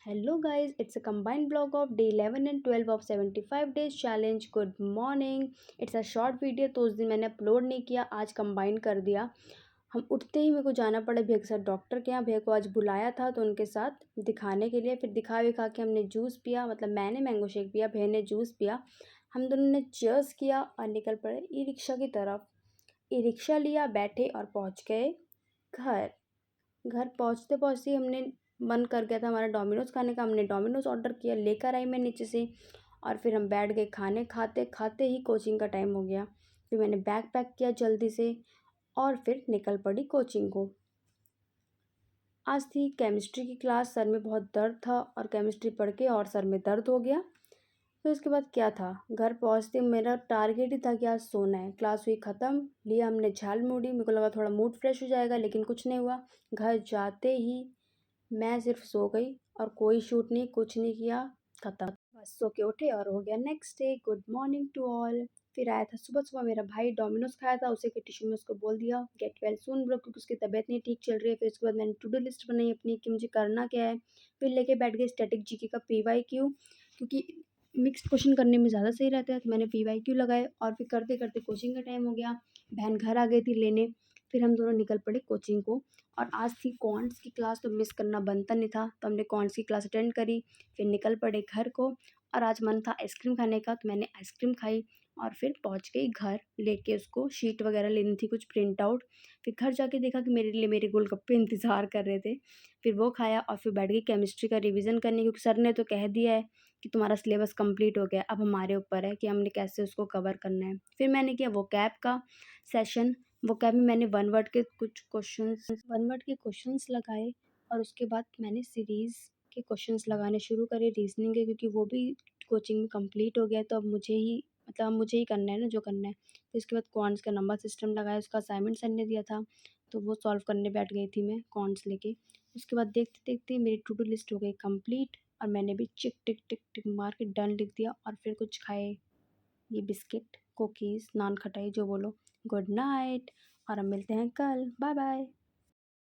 Hello guys, it's a combined vlog of day 11 and 12 of 75 days challenge. Good morning. It's a short video तो उस दिन मैंने upload नहीं किया, आज कंबाइन कर दिया। हम उठते ही मेरे को जाना पड़ा भैया के साथ डॉक्टर के यहाँ। भैया को आज बुलाया था तो उनके साथ दिखाने के लिए। फिर दिखा के हमने जूस पिया, मतलब मैंने मैंगो शेक पिया, भैया ने जूस पिया। हम दोनों ने चीयर्स किया और निकल पड़े ई रिक्शा की तरफ। ई रिक्शा लिया, बैठे और पहुँच गए घर। घर पहुँचते पहुँचते ही हमने मन कर गया था हमारा डोमिनोज़ खाने का। हमने डोमिनोज़ ऑर्डर किया, लेकर आई मैं नीचे से। और फिर हम बैठ गए खाने। खाते खाते ही कोचिंग का टाइम हो गया। फिर मैंने बैग पैक किया जल्दी से और फिर निकल पड़ी कोचिंग को। आज थी केमिस्ट्री की क्लास। सर में बहुत दर्द था और केमिस्ट्री पढ़ के और सर में दर्द हो गया। फिर उसके बाद क्या था, घर पहुँचते मेरा टारगेट ही था कि आज सोना है। क्लास हुई ख़त्म, लिया हमने झाल मुड़ी। मेरे को लगा थोड़ा मूड फ्रेश हो जाएगा, लेकिन कुछ नहीं हुआ। घर जाते ही मैं सिर्फ सो गई और कोई शूट नहीं, कुछ नहीं किया, ख़त्म। बस सो के उठे और हो गया next day. Good morning to all. फिर आया था सुबह मेरा भाई, डोमिनोज़ खाया था। उसी के टिश्यू में उसको बोल दिया गेट वेल सून ब्रो, क्योंकि उसकी तबीयत नहीं ठीक चल रही है। फिर उसके बाद मैंने टू डू लिस्ट बनाई अपनी कि मुझे करना क्या है। फिर लेके बैठ गई स्टैटिक जीके का PYQ, क्योंकि मिक्स्ड क्वेश्चन करने में ज़्यादा सही रहता है। तो मैंने PYQ लगाए और फिर करते करते कोचिंग का टाइम हो गया। बहन घर आ गई थी लेने। फिर हम दोनों निकल पड़े कोचिंग को। और आज थी क्वांट्स की क्लास, तो मिस करना बनता नहीं था, तो हमने क्वांट्स की क्लास अटेंड करी। फिर निकल पड़े घर को। और आज मन था आइसक्रीम खाने का, तो मैंने आइसक्रीम खाई और फिर पहुंच गई घर। लेके उसको शीट वगैरह लेनी थी, कुछ प्रिंट आउट। फिर घर जाके देखा कि मेरे लिए मेरे गोलगप्पे इंतज़ार कर रहे थे। फिर वो खाया और फिर बैठ गई केमिस्ट्री का रिवीजन करने, क्योंकि सर ने तो कह दिया है कि तुम्हारा सिलेबस कंप्लीट हो गया। अब हमारे ऊपर है कि हमने कैसे उसको कवर करना है। फिर मैंने किया वो कैब का सेशन। वो कैब में मैंने वन वर्ड के क्वेश्चंस लगाए और उसके बाद मैंने सीरीज़ के क्वेश्चंस लगाने शुरू करे, रीजनिंग के, क्योंकि वो भी कोचिंग में कंप्लीट हो गया है। तो अब मुझे ही करना है ना जो करना है। तो इसके बाद क्वांट्स का नंबर सिस्टम लगाया, उसका असाइनमेंट सर ने दिया था, तो वो सॉल्व करने बैठ गई थी मैं क्वांट्स लेके। उसके बाद देखते देखते मेरी टू डू लिस्ट हो गई कंप्लीट और मैंने भी चिक टिक टिक टिक मार के डन लिख दिया। और फिर कुछ खाए, ये बिस्किट, कुकीज़, नान खटाई जो बोलो। गुड नाइट और हम मिलते हैं कल। Bye bye.